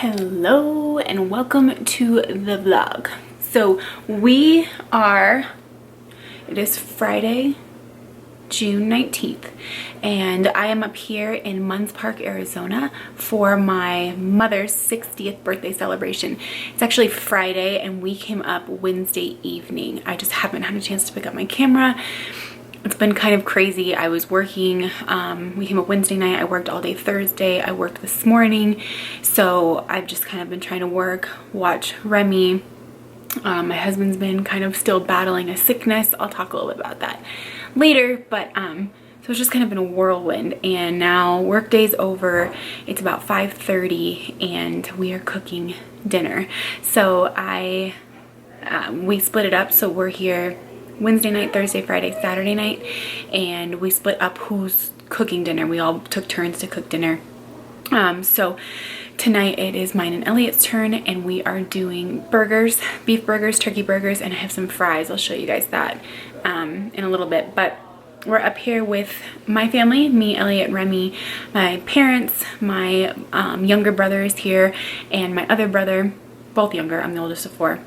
Hello and welcome to the vlog. So it is Friday, June 19th, and I am up here in Mund, Arizona for my mother's 60th birthday celebration. It's actually Friday and we came up Wednesday evening. I just haven't had a chance to pick up my camera. It's been kind of crazy. I was working, we came up Wednesday night, I worked all day Thursday, I worked this morning, so I've just kind of been trying to work, watch Remy. My husband's been kind of still battling a sickness. I'll talk a little bit about that later, but so it's just kind of been a whirlwind, and now work day's over. It's about 5:30 and we are cooking dinner. So we split it up, so we're here Wednesday night, Thursday, Friday, Saturday night, and we split up who's cooking dinner. We all took turns to cook dinner. So tonight it is mine and Elliot's turn, and we are doing burgers, beef burgers, turkey burgers, and I have some fries. I'll show you guys that in a little bit. But we're up here with my family, me, Elliot, Remy, my parents, my younger brother is here, and my other brother, both younger, I'm the oldest of four.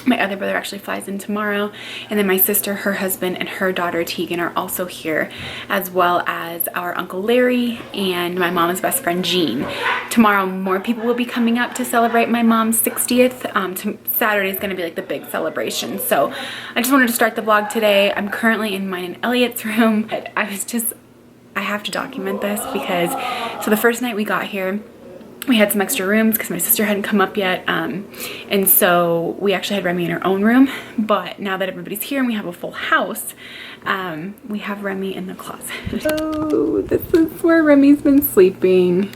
My other brother actually flies in tomorrow, and then my sister, her husband, and her daughter Tegan are also here, as well as our Uncle Larry and my mom's best friend Jean. Tomorrow more people will be coming up to celebrate my mom's 60th. Saturday is going to be like the big celebration. So I just wanted to start the vlog today. I'm currently in mine and Elliot's room, but I have to document this because, so the first night we got here, we had some extra rooms because my sister hadn't come up yet, and so we actually had Remy in her own room. But now that everybody's here and we have a full house, we have Remy in the closet. Oh, this is where Remy's been sleeping.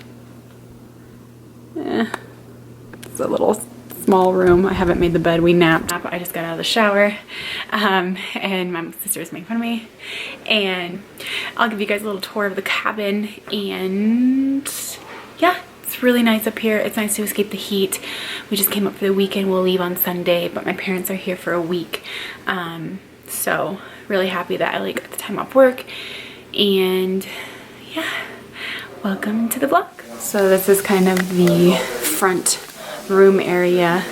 It's a little small room. I haven't made the bed. We napped. I just got out of the shower, and my sister's making fun of me. And I'll give you guys a little tour of the cabin, and yeah. It's really nice up here. It's nice to escape the heat. We just came up for the weekend. We'll leave on Sunday, but my parents are here for a week. So really happy that Ellie got the time off work. And yeah, welcome to the vlog. So this is kind of the front room area.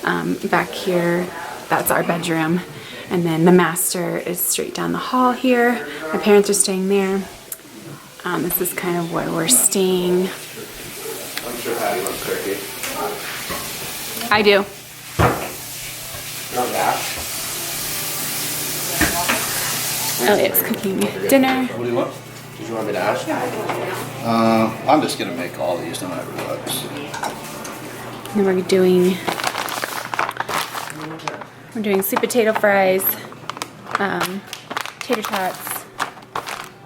Back here, that's our bedroom. And then the master is straight down the hall here. My parents are staying there. This is kind of where we're staying. I'm sure Patty loves turkey. I do. Not that. Elliot's cooking dinner. What do you want? Did you want me to ask? I'm just gonna make all these no matter what. And we're doing sweet potato fries, tater tots,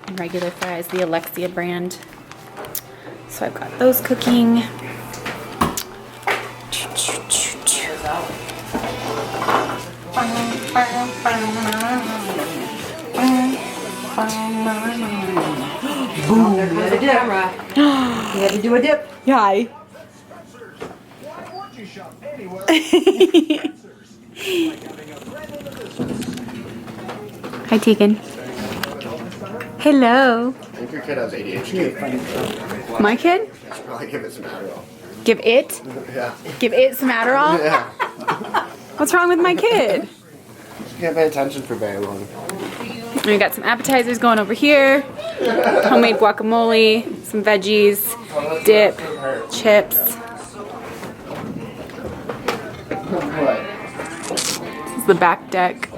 and regular fries, the Alexia brand. So I've got those cooking. Boom, there goes the camera. You had to do a dip. Hi. Hi, Tegan. Hello. I think your kid has ADHD. My kid? I should probably give it some Adderall. Give it? Yeah. Give it some Adderall? Yeah. What's wrong with my kid? You can't pay attention for very long. We got some appetizers going over here. Homemade guacamole, some veggies, dip, chips. This is the back deck.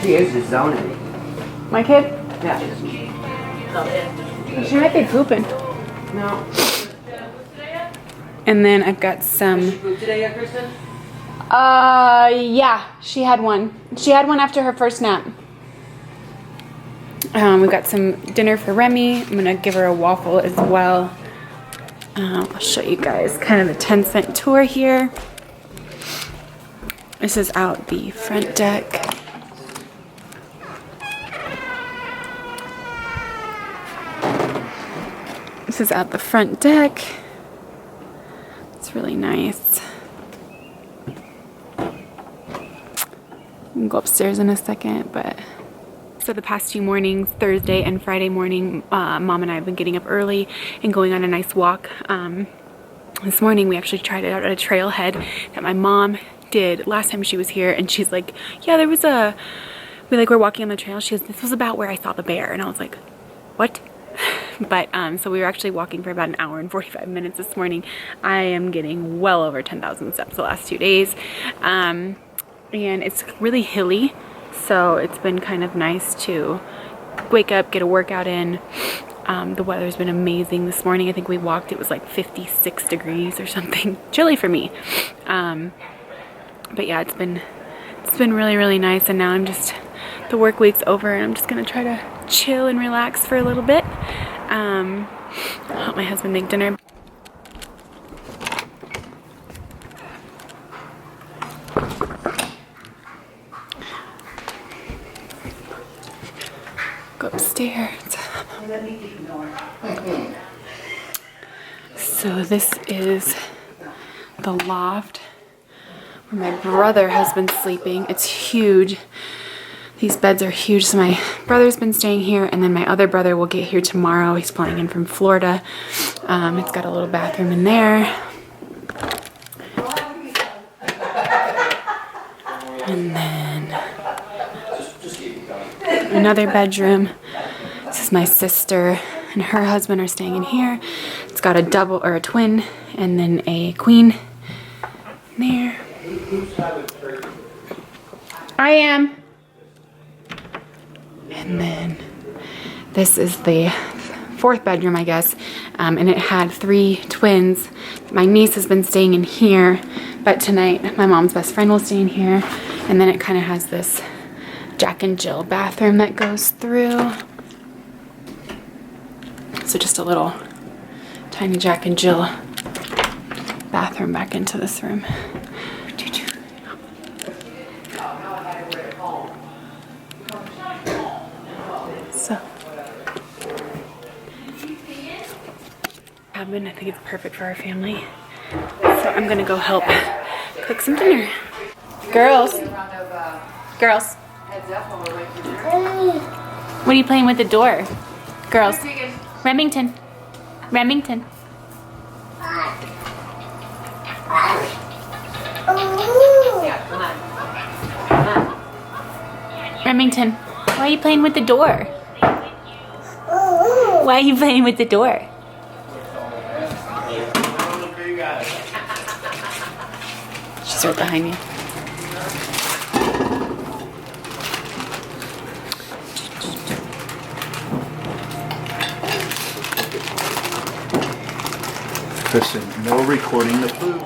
She is just zoning. My kid? Yeah. She might be pooping. No. And then I've got some. Food today yet, Kristen? Yeah, she had one. She had one after her first nap. We've got some dinner for Remy. I'm gonna give her a waffle as well. I'll show you guys kind of the 10-cent tour here. This is out the front deck. This is out the front deck. really nice. I'll go upstairs in a second, but so the past 2 mornings, Thursday and Friday morning, Mom and I have been getting up early and going on a nice walk. This morning we actually tried it out at a trailhead that my mom did last time she was here, and she's like, yeah, there was a, we were walking on the trail. She goes, this was about where I saw the bear. And I was like, what? But so we were actually walking for about an hour and 45 minutes this morning. I am getting well over 10,000 steps the last 2 days. And it's really hilly, so it's been kind of nice to wake up, get a workout in. The weather's been amazing this morning. I think we walked, it was like 56 degrees or something. Chilly for me. But yeah, it's been really, really nice. And now I'm just, the work week's over, and I'm just gonna try to chill and relax for a little bit. I'll help my husband make dinner. Go upstairs. So this is the loft where my brother has been sleeping. It's huge. These beds are huge. So my brother's been staying here, and then my other brother will get here tomorrow. He's flying in from Florida. It's got a little bathroom in there. And then another bedroom. This is my sister and her husband are staying in here. It's got a double or a twin and then a queen there. I am. And then this is the 4th bedroom, I guess. And it had 3 twins. My niece has been staying in here, but tonight my mom's best friend will stay in here. And then it kind of has this Jack and Jill bathroom that goes through. So just a little tiny Jack and Jill bathroom back into this room. So cabin, I think it's perfect for our family. So I'm gonna go help cook some dinner. Girls. Girls. What are you playing with the door? Girls. Remington. Remington. Remington, why are you playing with the door? Why are you playing with the door? She's right behind you. Listen, no recording the food.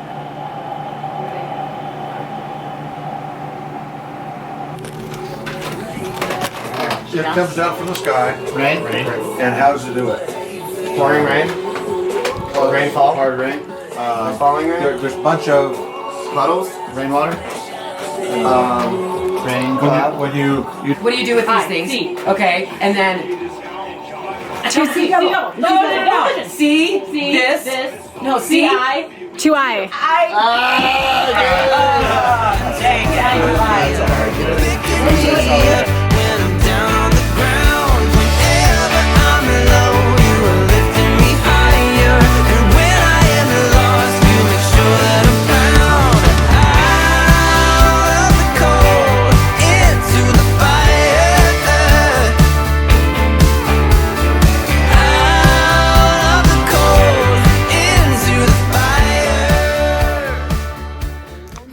It comes down from the sky. Rain? And how does it do it? Pouring rain? Rainfall? Hard rain. Falling rain? There's a bunch of Puddles? rainwater. Rain cloud? What do you What do you do with these things? Okay, and then. See, double. No. See, this. No, see. 2I.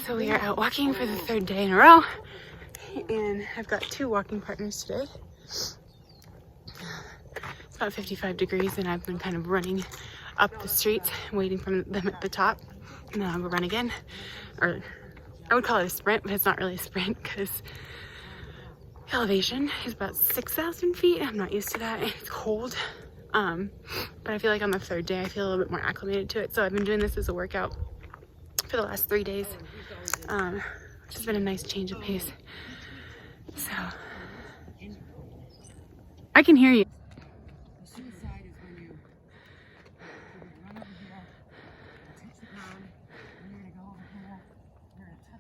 So we are out walking for the 3rd day in a row, and I've got 2 walking partners today. It's about 55 degrees, and I've been kind of running up the streets, waiting for them at the top, and then I'll go run again. Or I would call it a sprint, but it's not really a sprint because elevation is about 6,000 feet. I'm not used to that. It's cold. But I feel like on the 3rd day, I feel a little bit more acclimated to it. So I've been doing this as a workout for the last 3 days, which has been a nice change of pace. So I can hear you.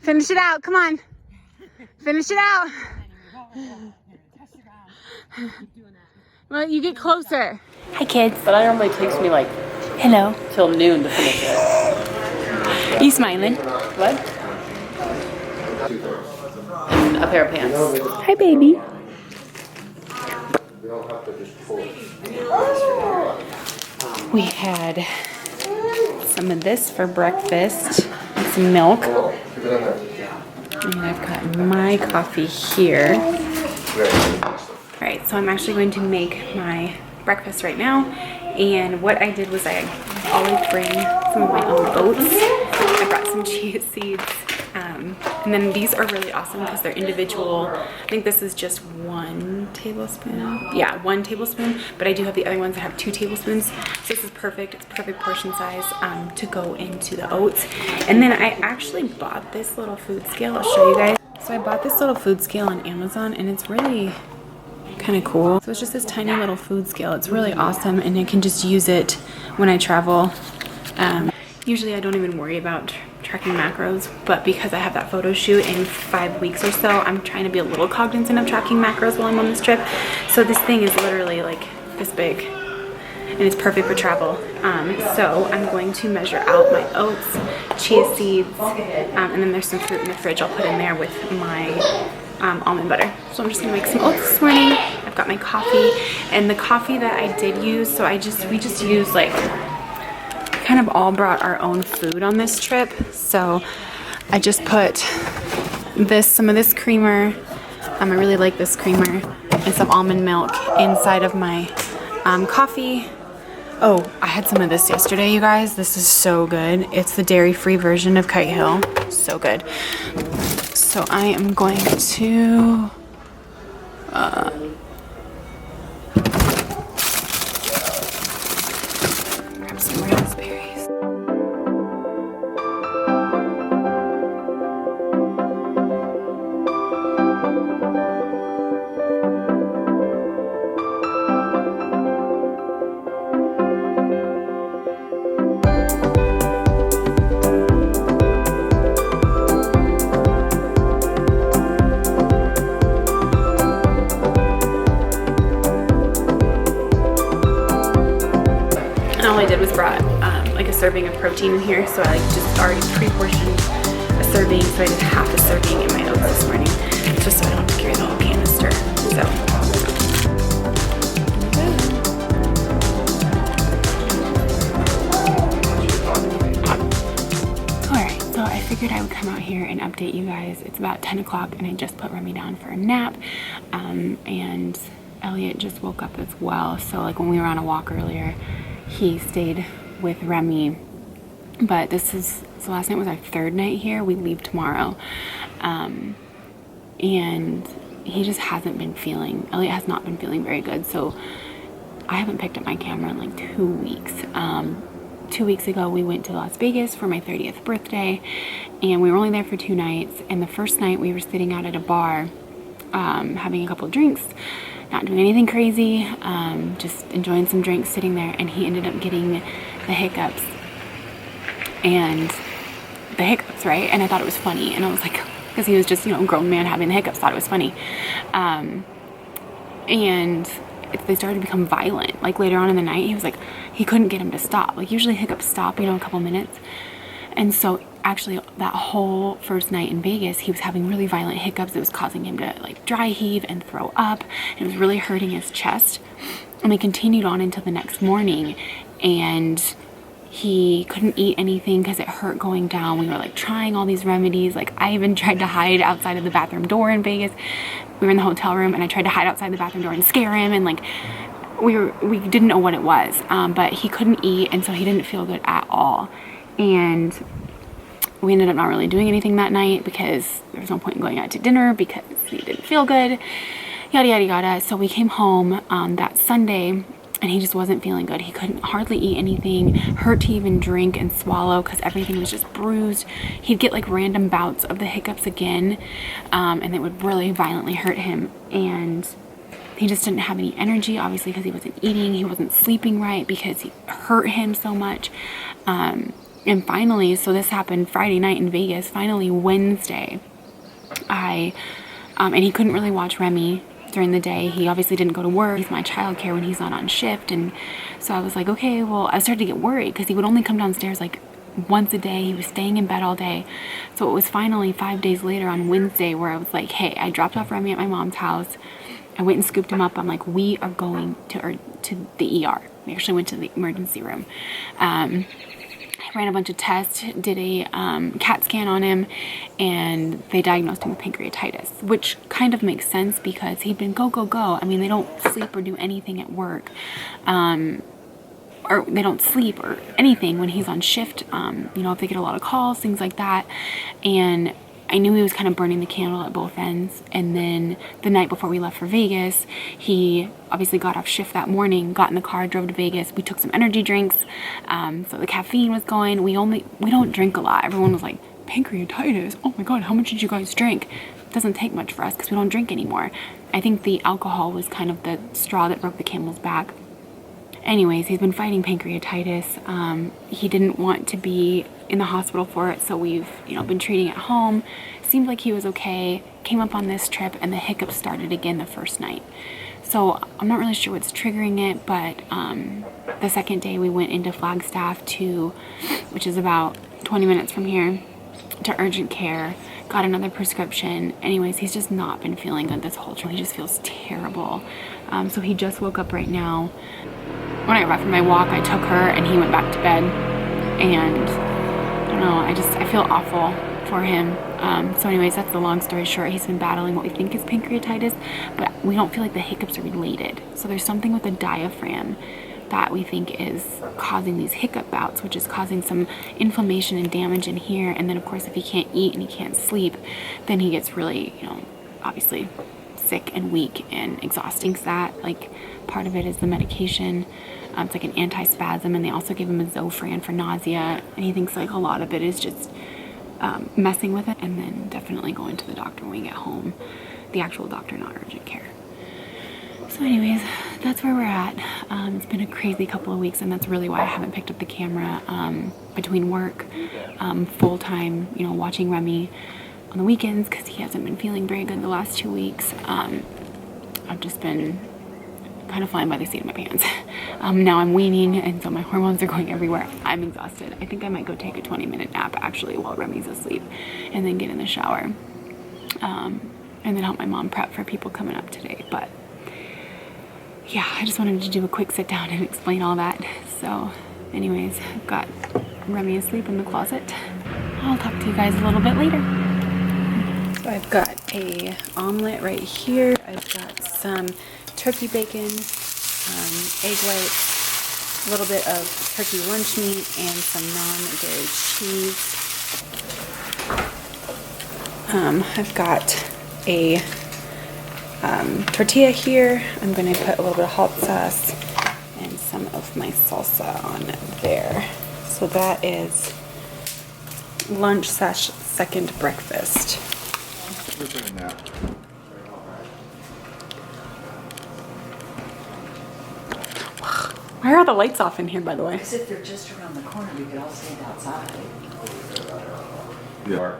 Finish it out. Come on. Finish it out. Well, you get closer. Hi, kids. But it normally takes me like Hello. till noon to finish it. Are you smiling? What? And a pair of pants. Hi, baby. We had some of this for breakfast, and some milk. And I've got my coffee here. All right, so I'm actually going to make my breakfast right now. And what I did was I always bring some of my own oats. I brought some chia seeds. And then these are really awesome because they're individual. I think this is just 1 tablespoon. Yeah, 1 tablespoon. But I do have the other ones that have 2 tablespoons. So this is perfect. It's perfect portion size to go into the oats. And then I actually bought this little food scale. I'll show you guys. So I bought this little food scale on Amazon, and it's really kind of cool. So it's just this tiny little food scale. It's really awesome, and I can just use it when I travel. Usually I don't even worry about tracking macros, but because I have that photo shoot in 5 weeks or so, I'm trying to be a little cognizant of tracking macros while I'm on this trip. So this thing is literally like this big, and it's perfect for travel. So I'm going to measure out my oats, chia seeds, and then there's some fruit in the fridge I'll put in there with my almond butter. So I'm just gonna make some oats this morning. I've got my coffee, and the coffee that I did use, so we just used like, kind of all brought our own food on this trip. So I just put some of this creamer, I really like this creamer, and some almond milk inside of my coffee. Oh, I had some of this yesterday, you guys. This is so good. It's the dairy-free version of Kite Hill. So good. So I am going to grab some raspberries. Brought like a serving of protein in here, so I like just already pre-portioned a serving, so I did half a serving in my oats this morning, just so I don't have to carry the whole canister. So alright, so I figured I would come out here and update you guys. It's about 10 o'clock and I just put Remy down for a nap, and Elliot just woke up as well. So like when we were on a walk earlier, he stayed with Remy, but so last night was our 3rd night here. We leave tomorrow, and he just hasn't been feeling, Elliot has not been feeling very good, so I haven't picked up my camera in like 2 weeks. 2 weeks ago we went to Las Vegas for my 30th birthday, and we were only there for 2 nights, and the first night we were sitting out at a bar having a couple drinks, not doing anything crazy, just enjoying some drinks, sitting there, and he ended up getting the hiccups. Right? And I thought it was funny, and I was like, because he was just, a grown man having the hiccups, thought it was funny. And they started to become violent. Like later on in the night, he was like, he couldn't get him to stop. Like usually hiccups stop, a couple minutes. And so actually that whole first night in Vegas, he was having really violent hiccups. It was causing him to like dry heave and throw up. It was really hurting his chest. And we continued on until the next morning, and he couldn't eat anything because it hurt going down. We were like trying all these remedies. Like I even tried to hide outside of the bathroom door in Vegas. We were in the hotel room, and I tried to hide outside the bathroom door and scare him, and like we didn't know what it was, but he couldn't eat, and so he didn't feel good at all. And we ended up not really doing anything that night because there was no point in going out to dinner because he didn't feel good, yada yada yada. So we came home that Sunday, and he just wasn't feeling good. He couldn't hardly eat anything, hurt to even drink and swallow because everything was just bruised. He'd get like random bouts of the hiccups again, and it would really violently hurt him. And he just didn't have any energy, obviously, because he wasn't eating. He wasn't sleeping right because he hurt him so much. And finally, so this happened Friday night in Vegas, finally Wednesday, and he couldn't really watch Remy during the day. He obviously didn't go to work. He's my childcare when he's not on shift. And so I was like, okay, well, I started to get worried because he would only come downstairs like once a day. He was staying in bed all day. So it was finally 5 days later on Wednesday where I was like, hey, I dropped off Remy at my mom's house. I went and scooped him up. I'm like, we are going to the ER. We actually went to the emergency room. I ran a bunch of tests, did a CAT scan on him, and they diagnosed him with pancreatitis, which kind of makes sense because he'd been go. I mean, they don't sleep or do anything at work. Or they don't sleep or anything when he's on shift. You know, if they get a lot of calls, things like that. And I knew he was kind of burning the candle at both ends. And then the night before we left for Vegas, he obviously got off shift that morning, got in the car, drove to Vegas. We took some energy drinks. So the caffeine was going. We don't drink a lot. Everyone was like, pancreatitis? Oh my God, how much did you guys drink? It doesn't take much for us because we don't drink anymore. I think the alcohol was kind of the straw that broke the camel's back. Anyways, he's been fighting pancreatitis. He didn't want to be in the hospital for it, so we've, been treating at home. Seemed like he was okay. Came up on this trip, and the hiccups started again the first night. So I'm not really sure what's triggering it, but the second day we went into Flagstaff which is about 20 minutes from here, to urgent care. Got another prescription. Anyways, he's just not been feeling good this whole trip. He just feels terrible. So he just woke up right now. When I got back from my walk, I took her and he went back to bed. And I don't know, I feel awful for him. So anyways, that's the long story short. He's been battling what we think is pancreatitis, but we don't feel like the hiccups are related. So there's something with the diaphragm that we think is causing these hiccup bouts, which is causing some inflammation and damage in here. And then of course, if he can't eat and he can't sleep, then he gets really, obviously sick and weak and exhausting. So that, like, part of it is the medication. It's like an anti-spasm, and they also give him a Zofran for nausea. And he thinks like a lot of it is just messing with it, and then definitely going to the doctor when we get home. The actual doctor, not urgent care. So anyways, that's where we're at. It's been a crazy couple of weeks, and that's really why I haven't picked up the camera between work, full-time, watching Remy on the weekends because he hasn't been feeling very good the last 2 weeks. I've just been kind of flying by the seat of my pants. Now I'm weaning, and so my hormones are going everywhere. I'm exhausted. I think I might go take a 20-minute nap actually while Remy's asleep, and then get in the shower, and then help my mom prep for people coming up today. But yeah, I just wanted to do a quick sit down and explain all that. So anyways, I've got Remy asleep in the closet. I'll talk to you guys a little bit later. So I've got a omelet right here. I've got some turkey bacon, egg whites, a little bit of turkey lunch meat, and some non-dairy cheese. I've got a tortilla here. I'm going to put a little bit of hot sauce and some of my salsa on there. So that is lunch / second breakfast. Why are all the lights off in here, by the way? Because if they're just around the corner, we could all stand outside. Yeah.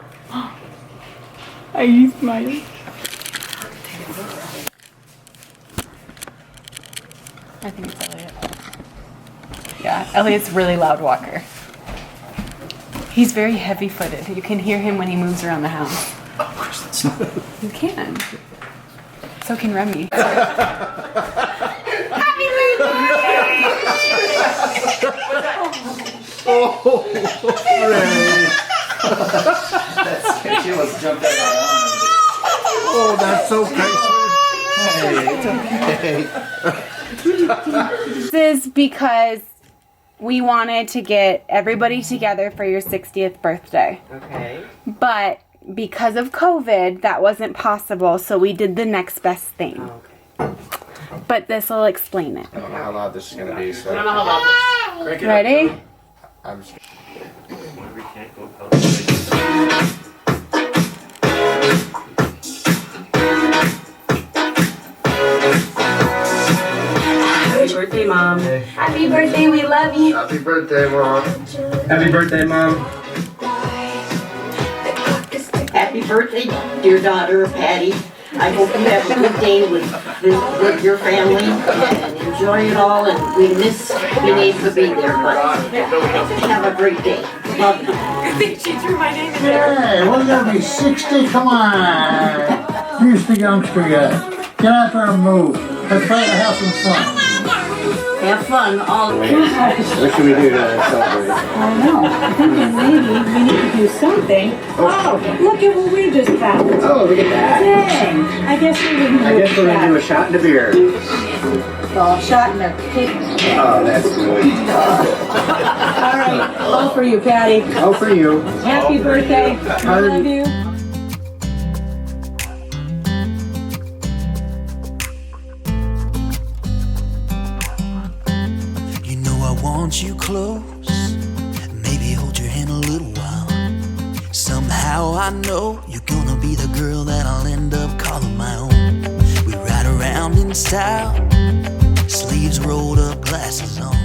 Are you smiling? I think it's Elliot. Yeah, Elliot's really loud walker. He's very heavy-footed. You can hear him when he moves around the house. Of course it's not. You can. So can Remy. Oh, Ray. She almost jumped out of my arms. Oh, that's okay. Hey, it's okay. This is because we wanted to get everybody together for your 60th birthday. Okay. But because of COVID, that wasn't possible, so we did the next best thing. Okay. But this will explain it. I don't know how loud this is going to be, so. I don't know how loud this is. Ready? I'm just... Happy birthday, Mom. Happy birthday, we love you. Happy birthday, Mom. Happy birthday, Mom. Happy birthday, dear daughter, Patty. I hope you have a good day with your family and enjoy it all. And we miss being able to be there, but have a great day. Love you. I think she threw my name in there. Hey, we're gonna be 60, come on. Use the youngster yet. Get out there and move. Let's try to have some fun. Have fun all. What should we do to celebrate? I know. I'm thinking maybe we need to do something. Oh, look at what we just found. Oh, look at that. Dang. I guess we didn't I guess we're gonna do a shot in the beer. Oh, shot in the pig. Oh, that's good. All right. All for you, Patty. Oh, for you. Happy birthday. I love you. You know I want you close. Maybe hold your hand a little while. Somehow I know you're gonna be the girl that I'll end up calling my own. We ride around in style, sleeves rolled up, glasses on.